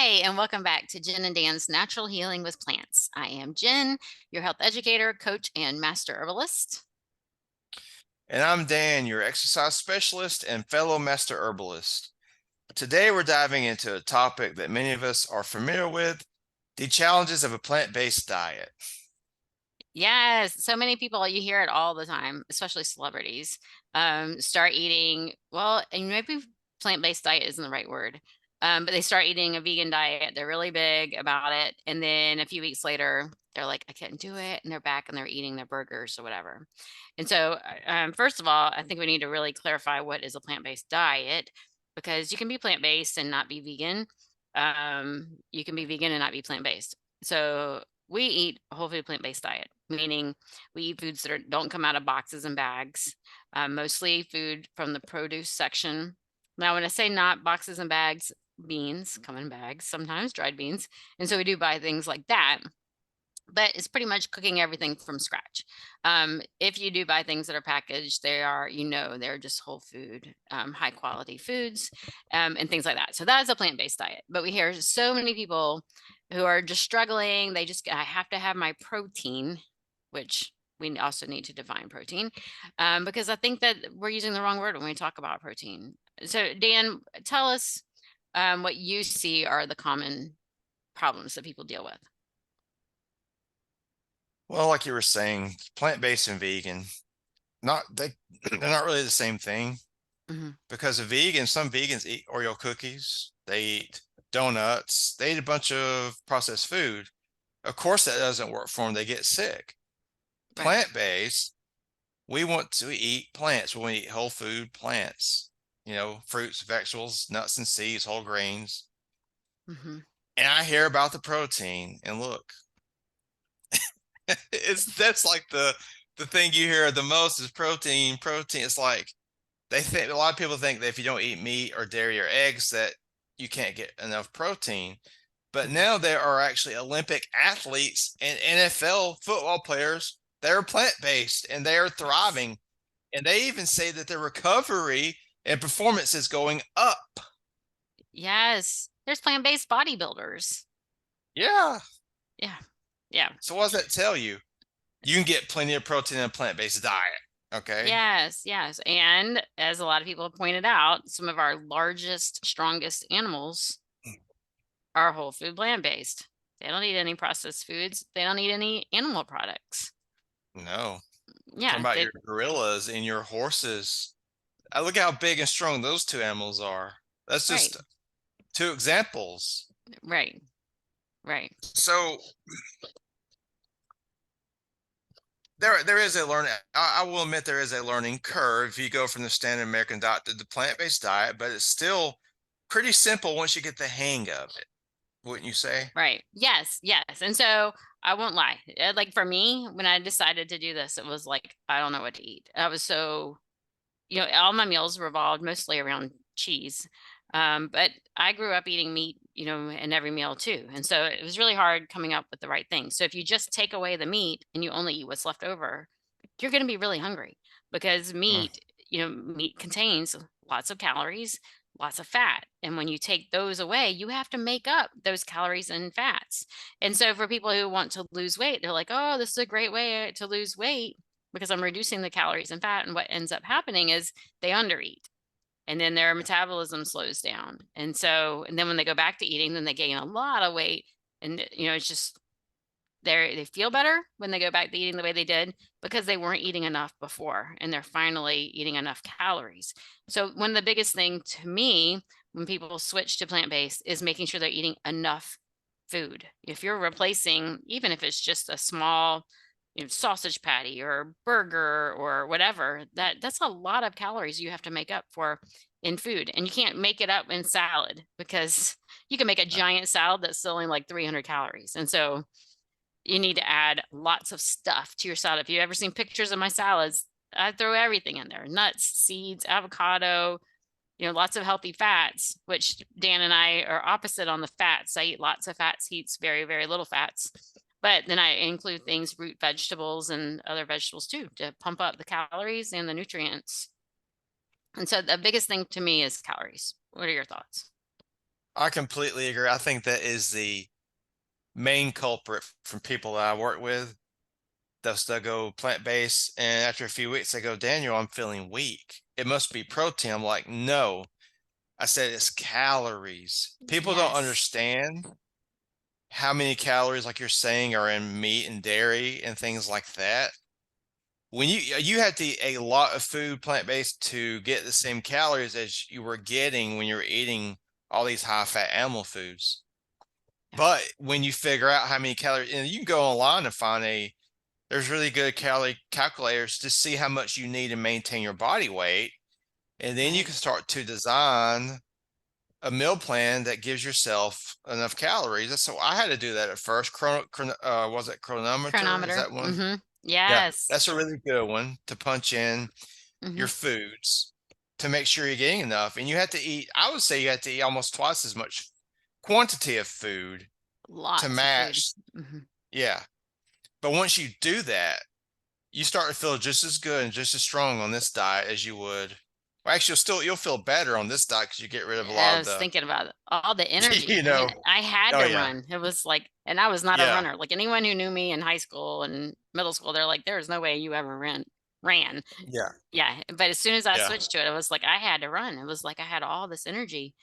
Hi, and welcome back to Jen and Dan's Natural Healing with Plants. I am Jen, your health educator, coach, and master herbalist. And I'm Dan, your exercise specialist and fellow master herbalist. Today, we're diving into a topic that many of us are familiar with, the challenges of a plant-based diet. Yes, so many people, you hear it all the time, especially celebrities, start eating, well, and maybe plant-based diet isn't the right word, but they start eating a vegan diet. They're really big about it. And then a few weeks later, they're like, I can't do it. And they're back and they're eating their burgers or whatever. And so, first of all, I think we need to really clarify what is a plant-based diet because you can be plant-based and not be vegan. You can be vegan and not be plant-based. So we eat a whole food plant-based diet, meaning we eat foods that don't come out of boxes and bags, mostly food from the produce section. Now, when I say not boxes and bags, beans come in bags, sometimes dried beans. And so we do buy things like that, but it's pretty much cooking everything from scratch. If you do buy things that are packaged, they are, they're just whole food, high quality foods, and things like that. So that's a plant-based diet. But we hear so many people who are just struggling. I have to have my protein, which we also need to define protein, because I think that we're using the wrong word when we talk about protein. So Dan, tell us what you see are the common problems that people deal with. Well, like you were saying, plant-based and vegan, not they they're not really the same thing Mhm. because some vegans eat Oreo cookies, they eat donuts, they eat a bunch of processed food. Of course, that doesn't work for them. They get sick. Right. Plant-based, we want to eat plants. We want to eat whole food plants, fruits, vegetables, nuts and seeds, whole grains. Mhm. And I hear about the protein, and look, that's like the thing you hear the most is protein. Protein. It's like they think a lot of people think that if you don't eat meat or dairy or eggs, that you can't get enough protein. But Mhm. now there are actually Olympic athletes and NFL football players that are plant-based and they are Yes. thriving. And they even say that their recovery and performance is going up. Yes. There's plant-based bodybuilders. Yeah. Yeah. Yeah. So what does that tell you? You can get plenty of protein in a plant-based diet. Okay. Yes. Yes. And as a lot of people have pointed out, some of our largest, strongest animals are whole food plant-based. They don't eat any processed foods. They don't eat any animal products. No. Talking Yeah. about your gorillas and your horses. I look how big and strong those two animals are. That's Right. just two examples. Right. Right. So there is a learning. I will admit there is a learning curve if you go from the standard American diet to the plant-based diet, but it's still pretty simple once you get the hang of it, wouldn't you say? Right. Yes. Yes. And so I won't lie. Like for me, when I decided to do this, it was like, I don't know what to eat. I was so all my meals revolved mostly around cheese. But I grew up eating meat, in every meal too. And so it was really hard coming up with the right thing. So if you just take away the meat and you only eat what's left over, you're going to be really hungry because Mm. meat contains lots of calories, lots of fat. And when you take those away, you have to make up those calories and fats. And so for people who want to lose weight, they're like, oh, this is a great way to lose weight because I'm reducing the calories and fat. And what ends up happening is they undereat and then their metabolism slows down. And then when they go back to eating, then they gain a lot of weight. And, it's just they feel better when they go back to eating the way they did because they weren't eating enough before and they're finally eating enough calories. So one of the biggest thing to me when people switch to plant-based is making sure they're eating enough food. If you're replacing, even if it's just a small sausage patty or burger or whatever, that's a lot of calories you have to make up for in food. And you can't make it up in salad because you can make a giant salad that's still only like 300 calories. And so you need to add lots of stuff to your salad. If you've ever seen pictures of my salads, I throw everything in there: nuts, seeds, avocado, lots of healthy fats, which Dan and I are opposite on the fats. I eat lots of fats, he eats very, very little fats. But then I include things, root vegetables and other vegetables too, to pump up the calories and the nutrients. And so the biggest thing to me is calories. What are your thoughts? I completely agree. I think that is the main culprit from people that I work with. They'll go plant-based, and after a few weeks, they go, "Daniel, I'm feeling weak. It must be protein." I'm like, "No." I said, "It's calories." People don't Yes. understand how many calories, like you're saying, are in meat and dairy and things like that. When you have to eat a lot of food plant-based to get the same calories as you were getting when you were eating all these high-fat animal foods. Yeah. But when you figure out how many calories, and you can go online and find there's really good calorie calculators to see how much you need to maintain your body weight. And then you Right. can start to design a meal plan that gives yourself enough calories. So I had to do that at first. Was it chronometer? Is Chronometer. that one? Mm-hmm. Yeah, Yes. that's a really good one to punch in Mm-hmm. your foods to make sure you're getting enough. And you have to eat, I would say you have to eat almost twice as much quantity of food to Lots of food. match. Mm-hmm. Yeah. But once you do that, you start to feel just as good and just as strong on this diet as you would. Well, actually, you'll feel better on this diet because you get rid of a lot I of was the, thinking about all the energy. you I mean, know. I had Oh to yeah, run. It was like, and I was not a yeah, runner. Like anyone who knew me in high school and middle school, they're like, "There's no way you ever ran." yeah, Yeah, but as soon as I yeah. switched to it, it was like I had to run. It was like I had all this energy.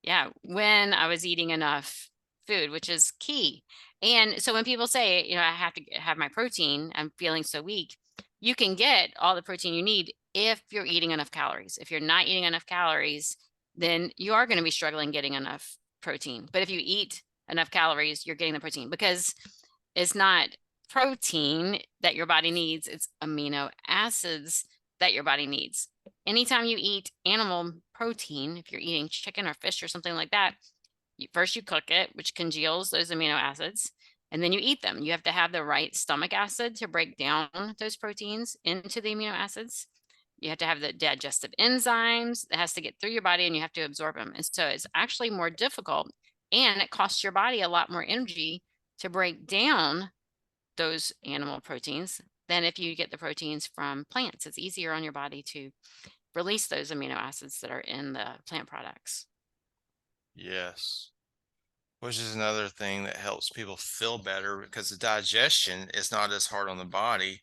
Yeah, when I was eating enough food, which is key. And so when people say, I have to have my protein, I'm feeling so weak, you can get all the protein you need if you're eating enough calories. If you're not eating enough calories, then you are going to be struggling getting enough protein. But if you eat enough calories, you're getting the protein because it's not protein that your body needs, it's amino acids that your body needs. Anytime you eat animal protein, if you're eating chicken or fish or something like that, first you cook it, which congeals those amino acids, and then you eat them. You have to have the right stomach acid to break down those proteins into the amino acids. You have to have the digestive enzymes that has to get through your body and you have to absorb them. And so it's actually more difficult and it costs your body a lot more energy to break down those animal proteins than if you get the proteins from plants. It's easier on your body to release those amino acids that are in the plant products. Yes. Which is another thing that helps people feel better because the digestion is not as hard on the body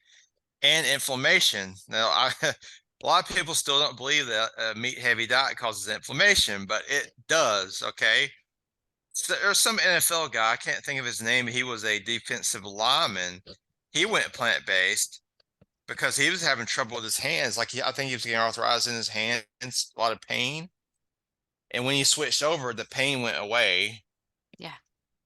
and inflammation. Now, a lot of people still don't believe that a meat heavy diet causes inflammation, but it does. Okay. So there's some NFL guy, I can't think of his name. He was a defensive lineman. He went plant based because he was having trouble with his hands. I think he was getting arthritis in his hands, a lot of pain. And when he switched over, the pain went away Yeah.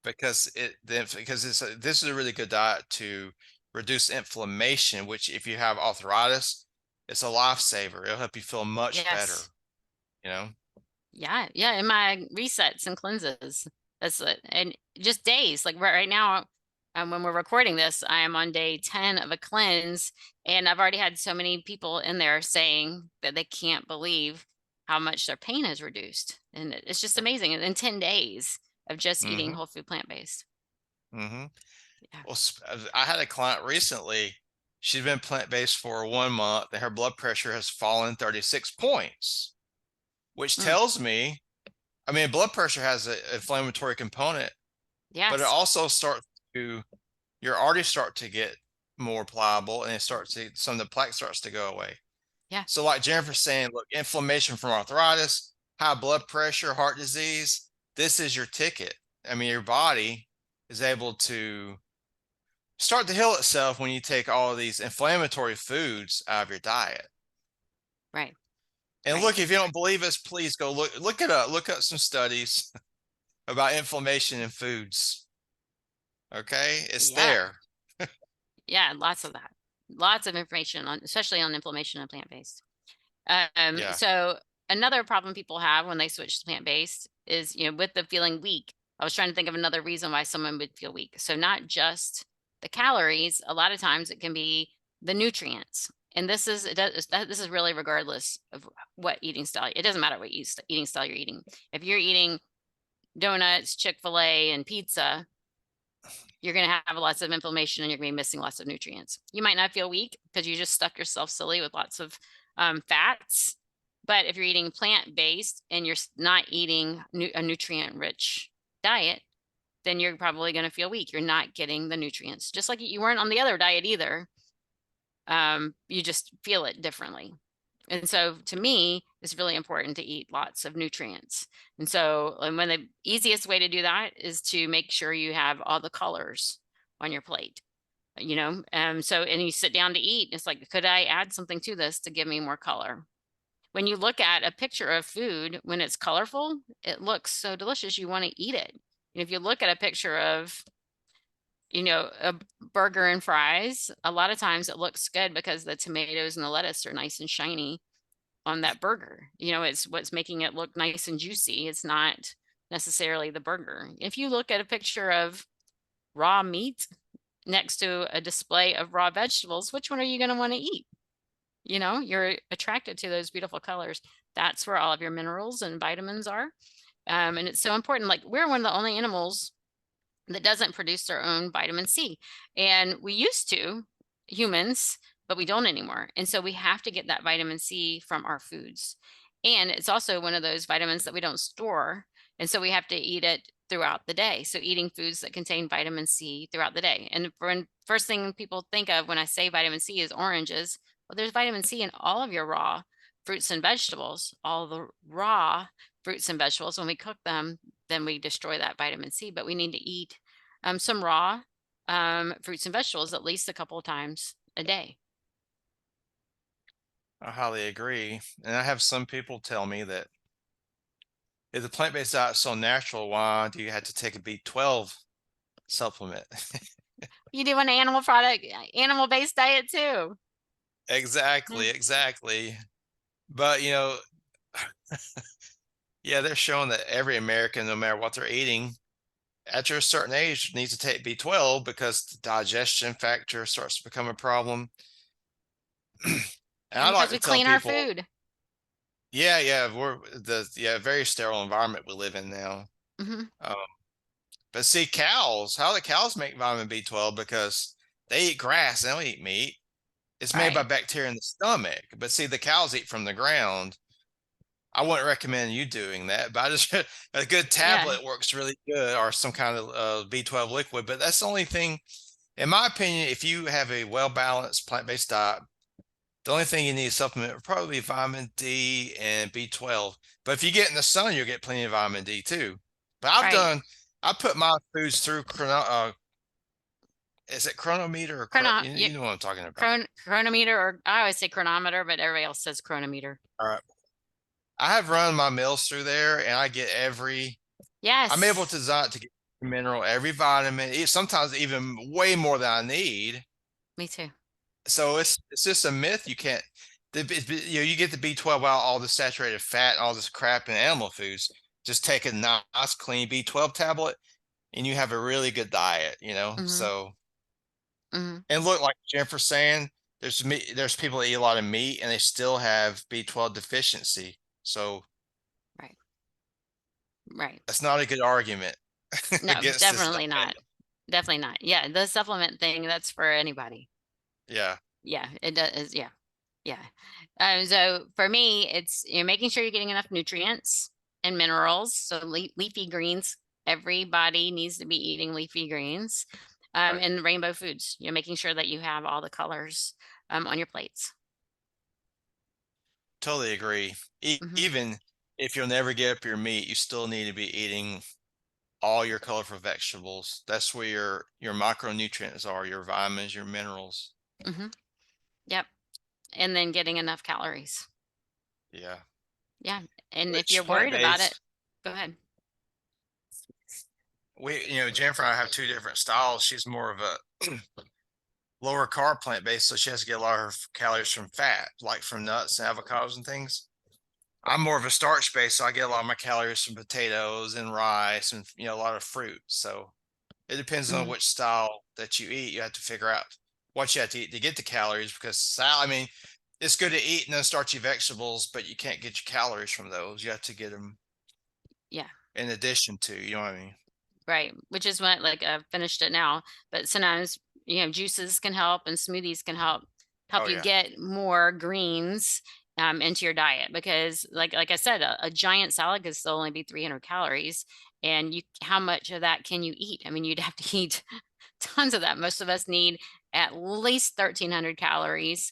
because this is a really good diet to reduce inflammation. Which, if you have arthritis, it's a lifesaver. It'll help you feel much better. Yes. You know. Yeah. Yeah. And my resets and cleanses. That's it. And just days. Like right now, when we're recording this, I am on day 10 of a cleanse. And I've already had so many people in there saying that they can't believe how much their pain has reduced. And it's just amazing. In 10 days of just eating Mm-hmm. whole food plant based. Mm-hmm. Yeah. Well, I had a client recently. She'd been plant based for 1 month, and her blood pressure has fallen 36 points, which Mm, tells me, I mean, blood pressure has an inflammatory component, but it yes. also starts to, your arteries start to get more pliable, and some of the plaque starts to go away. Yeah. So, like Jennifer's saying, look, inflammation from arthritis, high blood pressure, heart disease, this is your ticket. I mean, your body is able to start to heal itself when you take all of these inflammatory foods out of your diet. Right. And Right. look, if you don't believe us, please go look it up. Look up some studies about inflammation in foods. Okay, it's Yeah. there. Yeah. Lots of that. Lots of information on, especially on inflammation and plant based. Yeah. So another problem people have when they switch to plant based is, with the feeling weak. I was trying to think of another reason why someone would feel weak. So not just the calories. A lot of times it can be the nutrients. And this is really regardless of what eating style. It doesn't matter what eating style you're eating. If you're eating donuts, Chick-fil-A, and pizza, you're going to have lots of inflammation and you're going to be missing lots of nutrients. You might not feel weak because you just stuck yourself silly with lots of fats, But if you're eating plant-based and you're not eating a nutrient-rich diet, then you're probably going to feel weak. You're not getting the nutrients, just like you weren't on the other diet either. You just feel it differently. And so to me, it's really important to eat lots of nutrients. And when the easiest way to do that is to make sure you have all the colors on your plate, and you sit down to eat, it's like, could I add something to this to give me more color? When you look at a picture of food, when it's colorful, it looks so delicious, you want to eat it. And if you look at a picture of, a burger and fries, a lot of times it looks good because the tomatoes and the lettuce are nice and shiny on that burger. It's what's making it look nice and juicy. It's not necessarily the burger. If you look at a picture of raw meat next to a display of raw vegetables, which one are you going to want to eat? You're attracted to those beautiful colors. That's where all of your minerals and vitamins are. And it's so important. Like, we're one of the only animals that doesn't produce their own vitamin C. And we used to, humans, but we don't anymore. And so we have to get that vitamin C from our foods. And it's also one of those vitamins that we don't store. And so we have to eat it throughout the day. So eating foods that contain vitamin C throughout the day. And first thing people think of when I say vitamin C is oranges. Well, there's vitamin C in all of your raw fruits and vegetables, all the raw fruits and vegetables. When we cook them, then we destroy that vitamin C. But we need to eat some raw fruits and vegetables at least a couple of times a day. I highly agree. And I have some people tell me that if the plant-based diet is so natural, why do you have to take a B12 supplement? You do an animal-based diet too. Yeah. Exactly, exactly. But, yeah, they're showing that every American, no matter what they're eating, after a certain age, needs to take B12 because the digestion factor starts to become a problem. And And I like because to we tell clean our people, food. yeah, very sterile environment we live in now. Hmm. Um, but see, how do cows make vitamin B12? Because they eat grass, they don't eat meat. It's made by Right. bacteria in the stomach. But see, the cows eat from the ground. I wouldn't recommend you doing that, but I just a good Yeah. tablet works really good, or some kind of B12 liquid. But that's the only thing, in my opinion, if you have a well balanced plant based diet, the only thing you need to supplement would probably be vitamin D and B12. But if you get in the sun, you'll get plenty of vitamin D too. But Right. I put my foods through is it chronometer or Chrono, you yeah, know what I'm talking about? chronometer, or I always say chronometer, but everybody else says chronometer. All right. I have run my meals through there and I'm able to Yes. design it to get every mineral, every vitamin, sometimes even way more than I need. Me too. So it's just a myth. You can't, you get the B12 out all the saturated fat, all this crap in animal foods. Just take a nice clean B12 tablet and you have a really good diet. Hmm. So, Hmm. and look, like Jennifer's saying, there's people that eat a lot of meat and they still have B12 deficiency. So Right. Right. that's not a good argument No, against this definitely diet. not. Definitely not. Yeah, the supplement thing, that's for anybody. Yeah. Yeah, it does. Yeah. Yeah. So for me, it's making sure you're getting enough nutrients and minerals. So leafy greens, everybody needs to be eating leafy greens, Right. and rainbow foods. Making sure that you have all the colors on your plates. Totally agree. Hmm. Even if you'll never get up your meat, you still need to be eating all your colorful vegetables. That's where your micronutrients are, your vitamins, your minerals. Hmm. Yep. And then getting enough calories. Yeah. Yeah. And if Which you're worried about it, plant-based, go ahead. Jennifer and I have two different styles. She's more of a lower carb plant-based, so she has to get a lot of her calories from fat, like from nuts and avocados and things. I'm more of a starch based, so I get a lot of my calories from potatoes and rice and a lot of fruit. So it depends on Hmm. which style that you eat. You have to figure out what you have to eat to get the calories because I mean, it's good to eat non-starchy vegetables, but you can't get your calories from those. You have to get them Yeah. in addition to, you know what I mean? Right. Which is what, like, I've finished it now, but sometimes, juices can help and smoothies can help Oh you yeah. get more greens into your diet, because like I said, a giant salad could still only be 300 calories. And you, how much of that can you eat? I mean, you'd have to eat tons of that. Most of us need at least 1,300 calories,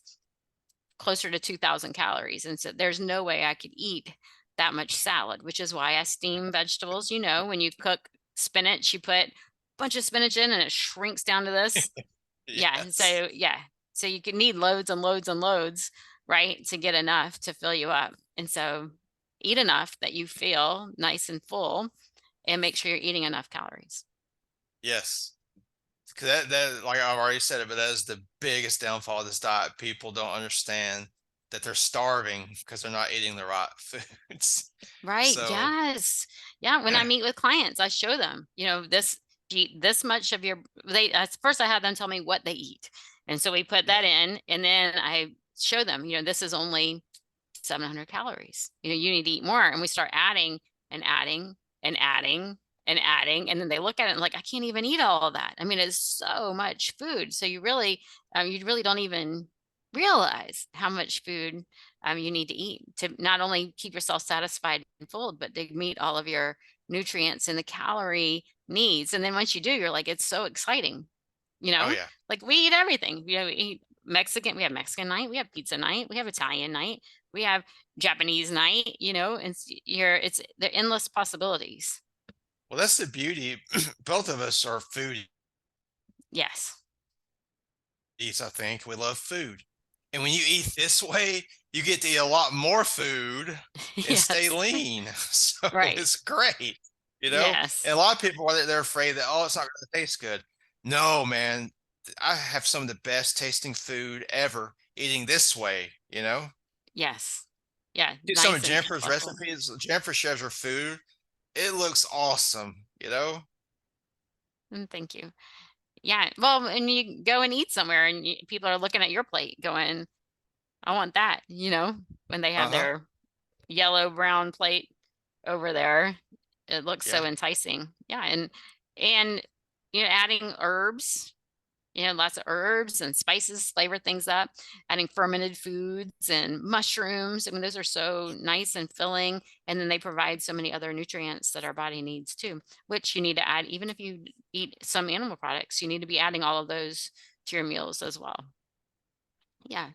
closer to 2,000 calories. And so there's no way I could eat that much salad, which is why I steam vegetables. You know, when you cook spinach, you put a bunch of spinach in and it shrinks down to this. Yeah. Yes. So, yeah. So you could need loads and loads and loads, right, to get enough to fill you up. And so eat enough that you feel nice and full, and make sure you're eating enough calories. Yes. 'Cause that like I've already said it, but that is the biggest downfall of this diet. People don't understand that they're starving because they're not eating the right foods. Right. So Yes. Yeah. When I meet with clients, I show them, this, you eat this much of your, first I had them tell me what they eat. And so we put yeah. that in, and then I show them, this is only 700 calories. You need to eat more. And we start adding and adding and adding and adding. And then they look at it and like, I can't even eat all of that. I mean, it's so much food. So you really don't even realize how much food you need to eat to not only keep yourself satisfied and full, but to meet all of your nutrients and the calorie needs. And then once you do, you're like, it's so exciting, you Oh know, yeah. like we eat everything. We eat Mexican, we have Mexican night, we have pizza night, we have Italian night, we have Japanese night, and it's the endless possibilities. Well, that's the beauty. Both of us are foodies, Yes. I think. We love food. And when you eat this way, you get to eat a lot more food and stay Yes. lean. So Right. it's great, you know? And Yes. a lot of people are they're afraid that, oh, it's not going to taste good. No, man. I have some of the best tasting food ever eating this way, you know? Yes. Yeah. See some of Nice and Jennifer's flexible. recipes. Jennifer shares her food. It looks awesome, you know? Thank you. Yeah. Well, and you go and eat somewhere, and people are looking at your plate going, I want that, when they have Uh-huh. their yellow brown plate over there. It looks so Yeah. enticing. Yeah. And, adding herbs, lots of herbs and spices, flavor things up, adding fermented foods and mushrooms. I mean, those are so nice and filling. And then they provide so many other nutrients that our body needs too, which you need to add. Even if you eat some animal products, you need to be adding all of those to your meals as well. Yeah.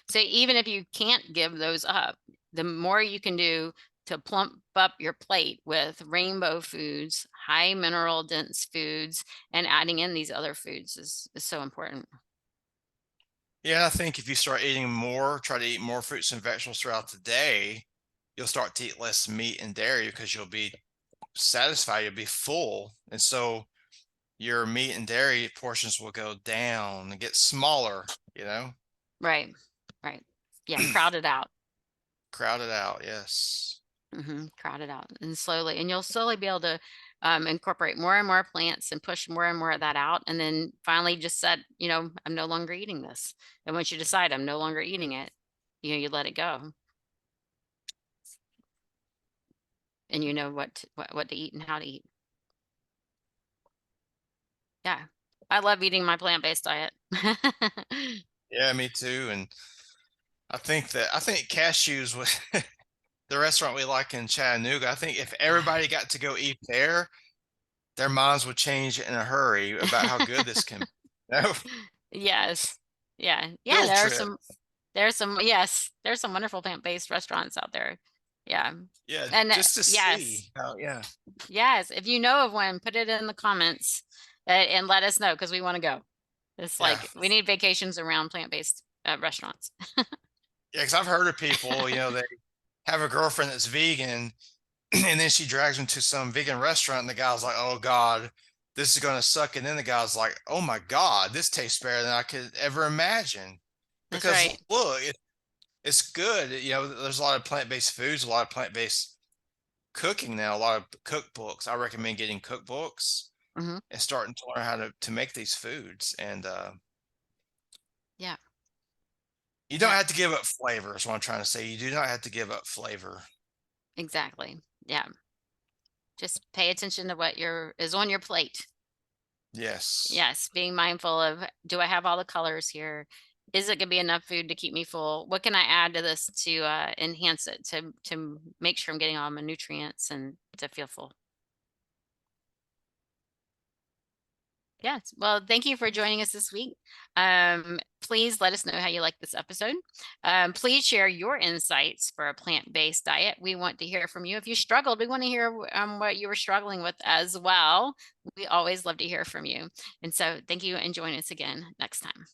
So even if you can't give those up, the more you can do to plump up your plate with rainbow foods, high mineral dense foods, and adding in these other foods is so important. Yeah, I think if you start eating more, try to eat more fruits and vegetables throughout the day, you'll start to eat less meat and dairy because you'll be satisfied, you'll be full. And so your meat and dairy portions will go down and get smaller, you know? Right. Right. Yeah. Crowd it out. Crowded out, yes. Crowd it out, and slowly, and you'll slowly be able to incorporate more and more plants and push more and more of that out. And then finally just said, I'm no longer eating this. And once you decide I'm no longer eating it, you let it go, and you know what to eat and how to eat. Yeah. I love eating my plant-based diet. Yeah, me too. And I think cashews was the restaurant we like in Chattanooga. I think if everybody got to go eat there, their minds would change in a hurry about how good this can be. No, Yes. Yeah. Yeah, field trip. yes, there's some wonderful plant-based restaurants out there. Yeah. Yeah, And just to yes. see how, yeah. Yes, if you know of one, put it in the comments, and let us know, because we want to go. It's Yeah. like we need vacations around plant-based restaurants. Yeah, because I've heard of people, they have a girlfriend that's vegan, and then she drags them to some vegan restaurant, and the guy's like, "Oh God, this is gonna suck." And then the guy's like, "Oh my God, this tastes better than I could ever imagine." That's Because right. look, it's good. There's a lot of plant-based foods, a lot of plant-based cooking now, a lot of cookbooks. I recommend getting cookbooks Hmm. and starting to learn how to make these foods. And Yeah. you don't Yeah. have to give up flavor, is what I'm trying to say. You do not have to give up flavor. Exactly. Yeah. Just pay attention to what is on your plate. Yes. Yes, being mindful of, do I have all the colors here? Is it gonna be enough food to keep me full? What can I add to this to enhance it, to make sure I'm getting all my nutrients and to feel full? Yes. Well, thank you for joining us this week. Please let us know how you like this episode. Please share your insights for a plant-based diet. We want to hear from you. If you struggled, we want to hear what you were struggling with as well. We always love to hear from you. And so thank you and join us again next time.